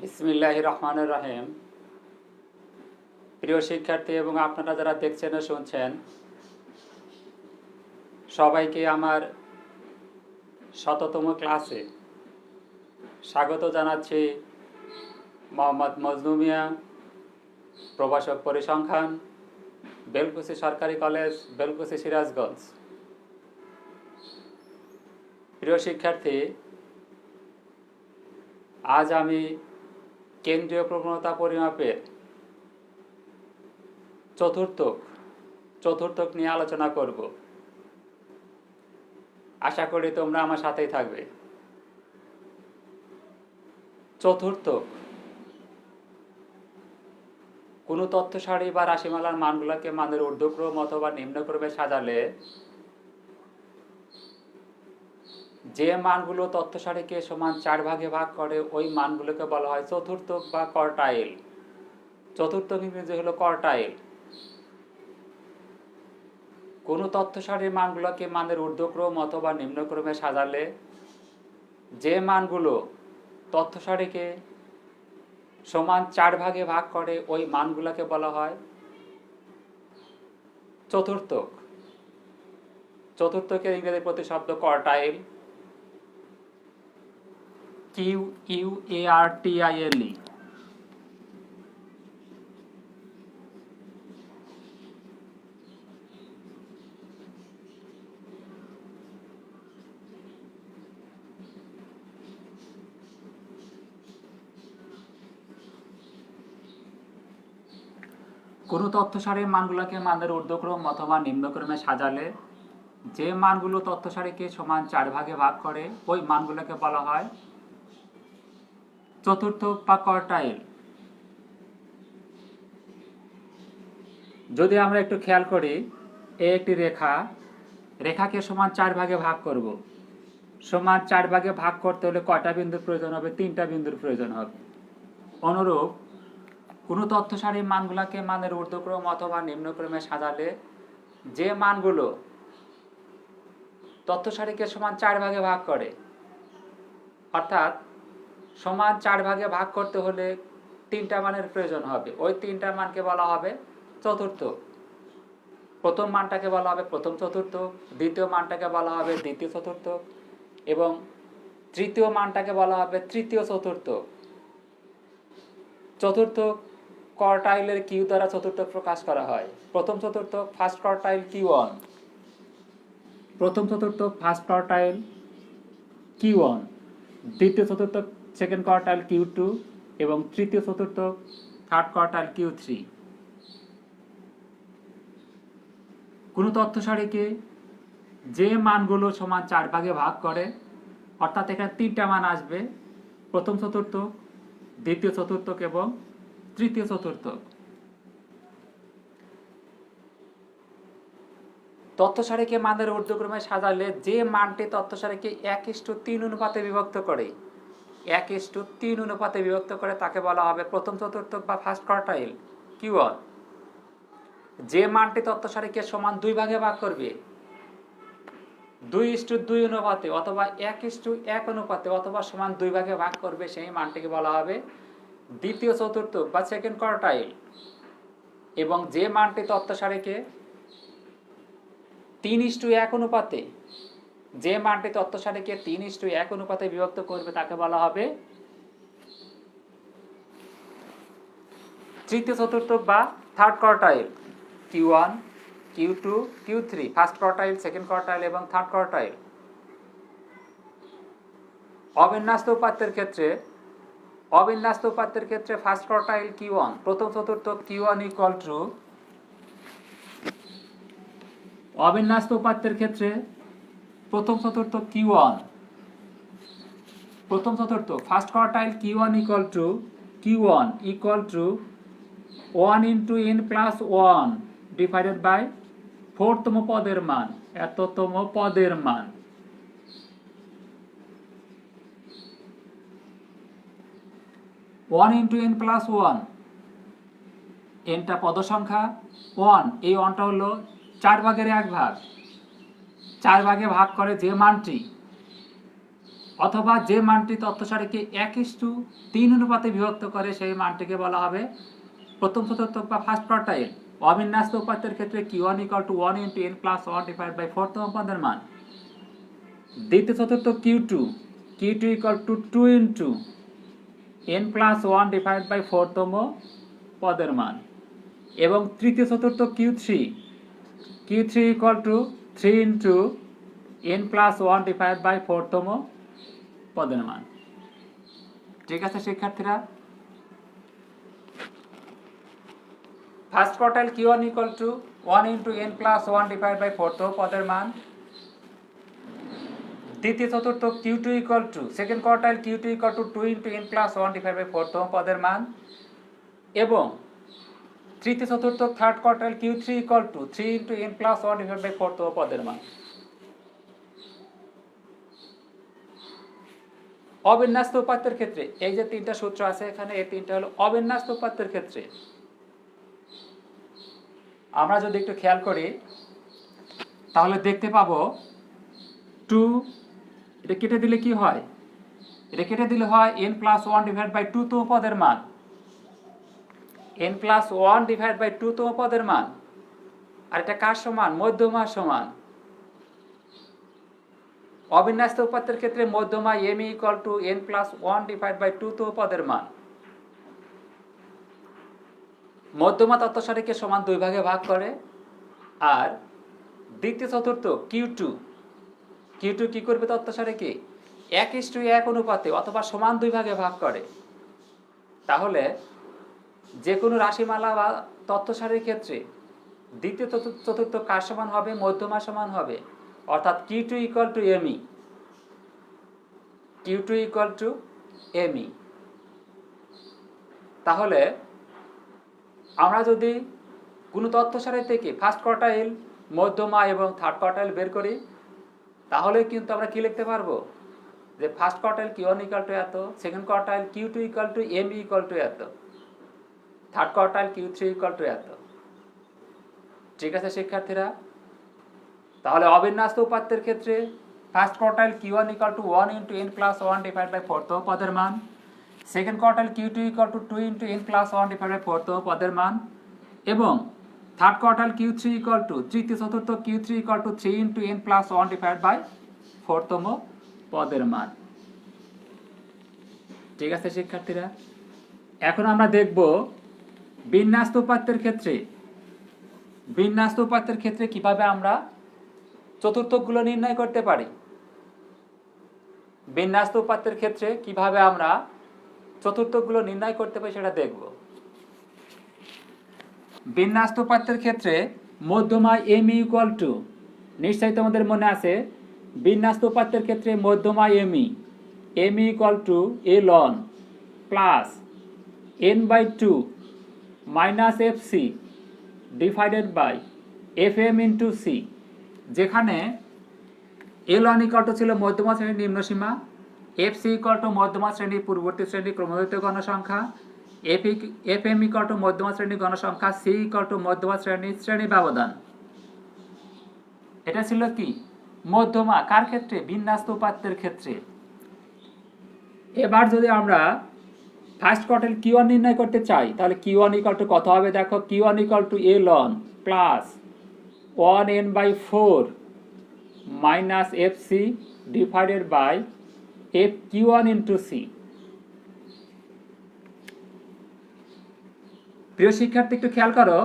বিসমিল্লাহির রহমানির রহিম। প্রিয় শিক্ষার্থী এবং আপনারা যারা দেখছেন ও শুনছেন, সবাইকে আমার শততম ক্লাসে স্বাগত জানাচ্ছি। মোহাম্মদ মজনু মিয়া, প্রভাষক পরিসংখ্যান, বেলকুচি সরকারি কলেজ, বেলকুচি, সিরাজগঞ্জ। প্রিয় শিক্ষার্থী, আজ আমি কেন্দ্রীয় প্রবণতা পরিমাপের চতুর্থক নিয়ে আলোচনা করব। আশা করি তোমরা আমার সাথেই থাকবে। চতুর্থক কোনো তথ্য সারি বা রাশিমালার মানগুলোকে মানের ঊর্ধ্বক্রম অথবা নিম্নক্রমে সাজালে যে মানগুলো তথ্য সারিকে সমান 4 ভাগে ভাগ করে ওই মানগুলোকে বলা হয় চতুর্থক বা কোয়ার্টাইল। চতুর্থক ইংরেজি হলো কোয়ার্টাইল। কোনো তথ্য সারির মানগুলোকে মানের ঊর্ধ্বক্রম অথবা নিম্নক্রমে সাজালে যে মানগুলো তথ্য সারিকে সমান 4 ভাগে ভাগ করে ওই মানগুলোকে বলা হয় চতুর্থক। চতুর্থকের ইংরেজি প্রতিশব্দ কোয়ার্টাইল, QUARTILE। কোনো তথ্য সারির মানগুলোকে মানের ঊর্ধ্বক্রম অথবা নিম্নক্রমে সাজালে যে মানগুলো তথ্য সারিকে সমান 4 ভাগে ভাগ করে ওই মানগুলোকে বলা হয় চতুর্থক বা কোয়ার্টাইল। যদি আমরা একটু খেয়াল করি, একটি রেখাকে সমান 4 ভাগে ভাগ করব। সমান 4 ভাগে ভাগ করতে হলে কয়টা বিন্দুর প্রয়োজন হবে? 3টা বিন্দুর প্রয়োজন হবে। অনুরূপ কোনো তথ্য সারির মানগুলোকে মানের ঊর্ধ্বক্রম অথবা নিম্নক্রমে সাজালে যে মানগুলো তথ্য সারিকে সমান 4 ভাগে ভাগ করে, অর্থাৎ সমান 4 ভাগে ভাগ করতে হলে 3টা মানের প্রয়োজন হবে। ওই 3টা মানকে বলা হবে চতুর্থক। প্রথম মানটাকে বলা হবে প্রথম চতুর্থক, দ্বিতীয় মানটাকে বলা হবে দ্বিতীয় চতুর্থক এবং তৃতীয় মানটাকে বলা হবে তৃতীয় চতুর্থক। চতুর্থক কোয়ার্টাইলের কিউ দ্বারা চতুর্থক প্রকাশ করা হয়। প্রথম চতুর্থক ফার্স্ট কোয়ার্টাইল Q1, প্রথম চতুর্থক ফার্স্ট কোয়ার্টাইল Q1, দ্বিতীয় চতুর্থক সেকেন্ড কোয়ার্টাইল Q2 এবং তৃতীয় চতুর্থক থার্ড কোয়ার্টাইল Q3। কোনো তথ্য সারিকে যে মানগুলো সমান 4 ভাগে ভাগ করে, অর্থাৎ এখানে 3টা মান আসবে, প্রথম চতুর্থক, দ্বিতীয় চতুর্থক এবং তৃতীয় চতুর্থক। তথ্য সারিকে মানের ঊর্ধ্বক্রমে সাজালে যে মানটি তথ্য সারিকে 1:3 অনুপাতে বিভক্ত করে, 1:3 অনুপাতে বিভক্ত করে তাকে বলা হবে প্রথম চতুর্থক বা ফার্স্ট কোয়ার্টাইল Q1। যে মানটি তথ্য সারিকে সমান 2 ভাগে ভাগ করবে, 2:2 অনুপাতে অথবা 1:1 অনুপাতে অথবা সমান 2 ভাগে ভাগ করবে, সেই মানটিকে বলা হবে দ্বিতীয় চতুর্থক বা সেকেন্ড কোয়ার্টাইল। এবং যে মানটি তথ্য সারিকে 3:1 অনুপাতে, যে মানটি তথ্য সারিকে 3:1 অনুপাতে বিভক্ত করবে তাকে বলা হবে তৃতীয় চতুর্থক বা third quartile. Q1, Q2, Q3, first quartile, second quartile এবং থার্ড কোয়ার্টাইল। অবিন্যস্ত উপাত্তের ক্ষেত্রে ফার্স্ট কোয়ার্টাইল Q1, প্রথম চতুর্থক Q1 ইকুয়াল টু, অবিন্যস্ত উপাত্তের ক্ষেত্রে প্রথম চতুর্থক Q1, প্রথম চতুর্থক first quartile Q1 equal to 1 into n plus 1 divided by 4তম পদের মান, এততম পদের মান। ওয়ান ইন্টু n প্লাস 1, nটা পদ সংখ্যা, 1, এই 1টা হলো 4 ভাগের 1 ভাগ। 4 ভাগে ভাগ করে যে মানটি, অথবা যে মানটি তথ্য সারিকে 1:3 অনুপাতে বিভক্ত করে সেই মানটিকে বলা হবে প্রথম চতুর্থক বা ফার্স্ট কোয়ার্টাইল। অবিন্যস্ত উপাত্তের ক্ষেত্রে Q1 = 1 × n + 1 / 4তম পদের মান। দ্বিতীয় চতুর্থক Q2 = 2 × n + 1 / 4তম পদের মান। এবং তৃতীয় চতুর্থক Q3 = 3 × n + 1 / 4তম পদের মান। ঠিক আছে শিক্ষার্থীরা, ফার্স্ট কোয়ার্টাইল Q1 = 1 × n + 1 / 4তম পদের মান। দ্বিতীয় চতুর্থক Q2 second quartile Q2 = 2 × n + 1 / 4তম পদের মান। এবং তৃতীয় চতুর্থক থার্ড কোয়ার্টাইল Q3 = 3 × n + 1 / 4তম পদের মান। অবিন্যস্ত উপাত্তের ক্ষেত্রে এই যে তিনটা সূত্র আছে এখানে, এই তিনটা হলো অবিন্যস্ত উপাত্তের ক্ষেত্রে। আমরা যদি একটু খেয়াল করি তাহলে দেখতে পাবো 2, এটা কেটে দিলে কি হয়? এটা কেটে দিলে হয় n + 1 / 2তম পদের মান। n + 1 / 2তম পদের মান। আর এটা কার সমান? মধ্যমার সমান। অবিন্যস্ত উপাত্তের ক্ষেত্রে মধ্যমা m = n + 1 / 2তম পদের মান। মধ্যমা তথ্য সারিকে সমান 2 ভাগে ভাগ করে। আর দ্বিতীয় চতুর্থ Q2 কি করবে? তথ্য সারিকে 1:1 অনুপাতে অথবা সমান 2 ভাগে ভাগ করে। তাহলে যে কোনো রাশিমালা বা তথ্য সারির ক্ষেত্রে দ্বিতীয় চতুর্থ কার সমান হবে? মধ্যমা সমান হবে। অর্থাৎ Q2 = me। Q2 = me। তাহলে আমরা যদি কোনো তথ্য সারি থেকে ফার্স্ট কোয়ার্টাইল, মধ্যমা এবং থার্ড কোয়ার্টাইল বের করি তাহলে কিন্তু আমরা কি লিখতে পারবো? যে ফার্স্ট কোয়ার্টাইল Q1 = এত, সেকেন্ড কোয়ার্টাইল Q2 = me এত, থার্ড কোয়ার্টাইল Q3 = এত। ঠিক আছে শিক্ষার্থীরা, তাহলে অবিন্যস্ত উপাত্তের ক্ষেত্রে ফার্স্ট কোয়ার্টাইল Q1 = 1 × n + 1 / 4তম পদের মান। সেকেন্ড কোয়ার্টাইল Q2 = 2 × n + 1 / 4তম পদের মান। এবং থার্ড কোয়ার্টাইল Q3 তৃতীয় চতুর্থ Q3 = 3 × n + 1 / 4তম পদের মান। ঠিক আছে শিক্ষার্থীরা, এখন আমরা দেখব বিন্যস্ত উপাত্তের ক্ষেত্রে কিভাবে আমরা চতুর্থকগুলো নির্ণয় করতে পারি। বিন্যস্ত উপাত্তের ক্ষেত্রে কিভাবে আমরা চতুর্থকগুলো নির্ণয় করতে পারি সেটা দেখব। বিন্যস্ত উপাত্তের ক্ষেত্রে মধ্যমা m = নিশ্চয়ই তোমাদের মনে আছে, বিন্যস্ত উপাত্তের ক্ষেত্রে মধ্যমা m = ln plus n/2 minus fc divided by fm × c, যেখানে ln ছিল মধ্যমা শ্রেণীর নিম্ন সীমা, fc মধ্যমা শ্রেণীর পূর্ববর্তী শ্রেণীর ক্রমযুক্ত গণসংখ্যা, fm মধ্যমা শ্রেণীর গণসংখ্যা, c মধ্যমা শ্রেণীর শ্রেণী ব্যবধান। এটা ছিল কি? মধ্যমা। কার ক্ষেত্রে? বিন্যস্ত উপাত্তের ক্ষেত্রে। এবার যদি আমরা ফার্স্ট কোয়ার্টাইল Q1 নির্ণয় করতে চাই তাহলে Q1 কত হবে? দেখো, Q1 = ln plus 1n/4 minus fc divided by Q1 × c। প্রিয় শিক্ষার্থী, একটু খেয়াল করো,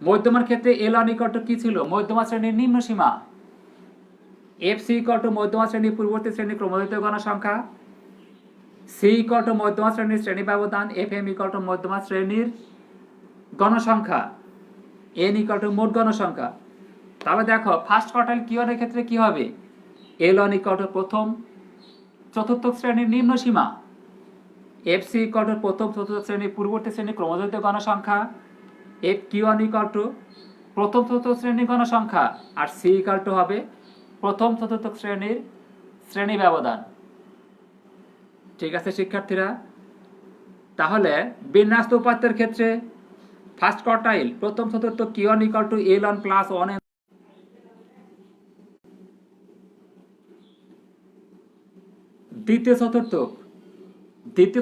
মধ্যমার ক্ষেত্রে ln কি ছিল? মধ্যমা শ্রেণীর নিম্ন সীমা। fc মধ্যমা শ্রেণীর পূর্ববর্তী শ্রেণীর ক্রমযুক্ত গণসংখ্যা, c মধ্যমা শ্রেণীর শ্রেণী ব্যবধান, fm মধ্যমা শ্রেণীর গণসংখ্যা, n মোট গণসংখ্যা। তাহলে দেখো ফার্স্ট কোয়ার্টাইল Q1 এর ক্ষেত্রে কি হবে? ln প্রথম চতুর্থ শ্রেণীর নিম্ন সীমা, fc প্রথম চতুর্থ শ্রেণীর পূর্ববর্তী শ্রেণীর ক্রমযুক্ত গণসংখ্যা, Q1 প্রথম চতুর্থ শ্রেণীর গণসংখ্যা, আর c হবে প্রথম চতুর্থ শ্রেণীর শ্রেণী ব্যবধান। ঠিক আছে শিক্ষার্থীরা, তাহলে বিন্যস্ত উপাত্তের ক্ষেত্রে ফার্স্ট কোয়ার্টাইল প্রথম চতুর্থ Q1 = ln প্লাস 1n। দ্বিতীয়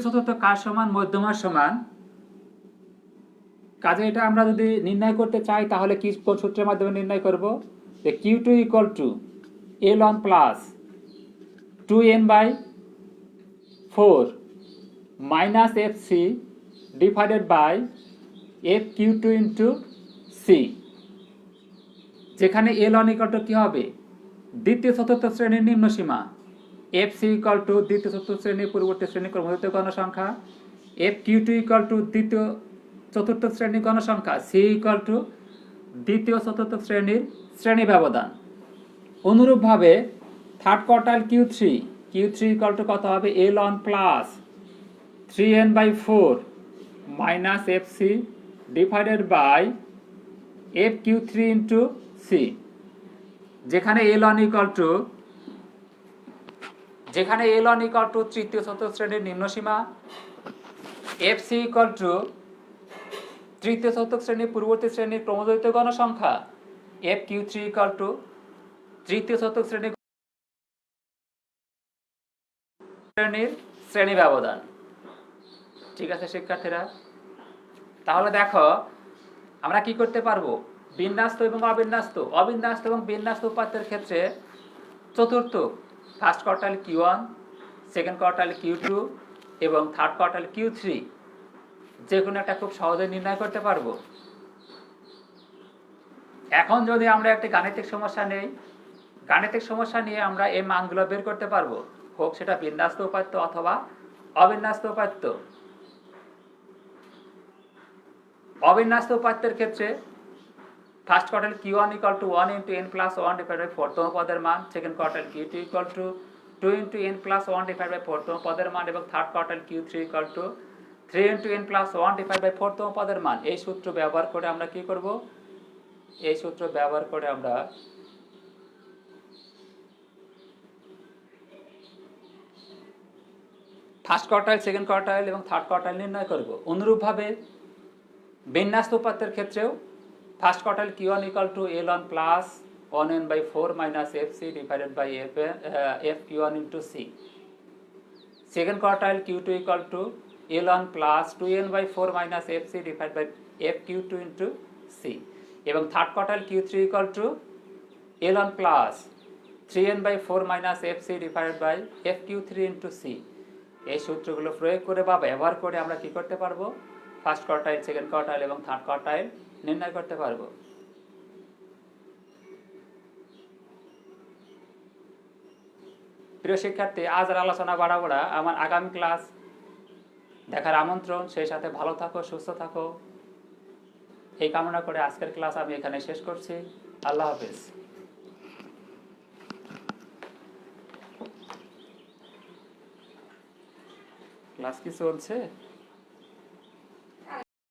চতুর্থক কার সমান? মধ্যমার সমান। কাজে এটা আমরা যদি নির্ণয় করতে চাই তাহলে কি কোন সূত্রের মাধ্যমে নির্ণয় করব? যে Q2 equal to L1 plus 2n/4 minus FC divided by FQ2 into C, যেখানে L1 ইকুয়াল টু কি হবে? দ্বিতীয় চতুর্থ শ্রেণীর নিম্ন সীমা, FC ইকুয়াল টু দ্বিতীয় চতুর্থ শ্রেণীর পূর্ববর্তী শ্রেণীর ক্রমযুক্ত গণসংখ্যা, FQ2 ইকুয়াল টু দ্বিতীয় চতুর্থ শ্রেণীর গণসংখ্যা, C ইকুয়াল টু দ্বিতীয় চতুর্থ শ্রেণীর শ্রেণী ব্যবধান। অনুরূপভাবে third quartile Q3 equal two কত হবে? L1 plus 3n/4 minus FC divided by FQ3 into C, যেখানে L1 ইকুয়াল টু তৃতীয় চতুর্থ শ্রেণীর নিম্ন সীমা, FC ইকুয়াল টু তৃতীয় চতুর্থ শ্রেণীর পূর্ববর্তী শ্রেণীর ক্রমযুক্ত গণসংখ্যা, FQ3 ইকুয়াল টু তৃতীয় চতুর্থ শ্রেণীর শ্রেণী ব্যবধান। ঠিক আছে শিক্ষার্থীরা, তাহলে দেখো আমরা কি করতে পারবো? বিন্যস্ত এবং অবিন্যস্ত এবং বিন্যস্ত উপাত্তের ক্ষেত্রে চতুর্থ first quartile Q1, second quartile Q2 এবং থার্ড কোয়ার্টাইল Q3 যে কোনো একটা খুব সহজে নির্ণয় করতে পারবো। এখন যদি আমরা একটি গাণিতিক সমস্যা নিয়ে আমরা এই মানগুলো বের করতে পারবো, হোক সেটা বিন্যস্ত উপাত্ত অথবা অবিন্যস্ত উপাত্ত। অবিন্যস্ত উপাত্তের ক্ষেত্রে first quartile Q1 equal to 1 into n plus 1 divide by 4তম পদের মান, second quartile Q2 equal to 2 into n plus 1 divide by 4তম পদের মান এবং third quartile Q3 equal to 3 into n plus 1 divide by 4তম পদের মান। এই সূত্র ব্যবহার করে আমরা কি করব? এই সূত্র ব্যবহার করে আমরা ফার্স্ট কোয়ার্টাইল, সেকেন্ড কোয়ার্টাইল এবং থার্ড কোয়ার্টাইল নির্ণয় করব। অনুরূপভাবে বিন্যস্ত উপাত্তের ক্ষেত্রেও first quartile Q1 equal to L1 plus 1n/4 minus FC divided by FQ1 into C, second quartile Q2 equal to L1 plus 2n/4 minus FC divide by FQ2 into C, এবং third quartile Q3 equal to L1 plus 3n/4 minus FC divided by FQ3 into C। এই সূত্রগুলো প্রয়োগ করে বা ব্যবহার করে আমরা কি করতে পারবো? ফার্স্ট কোয়ার্টাইল, সেকেন্ড কোয়ার্টাইল এবং থার্ড কোয়ার্টাইল নির্ণয় করতে পারবো। প্রিয় শিক্ষার্থী, আজ আর আলোচনা বাড়াবো না, আমার আগামী ক্লাস দেখার আমন্ত্রণ। সেই সাথে ভালো থাকো, সুস্থ থাকো, এই কামনা করে আজকের ক্লাস আমি এখানে শেষ করছি। আল্লাহ হাফেজ। ক্লাস কি চলছে?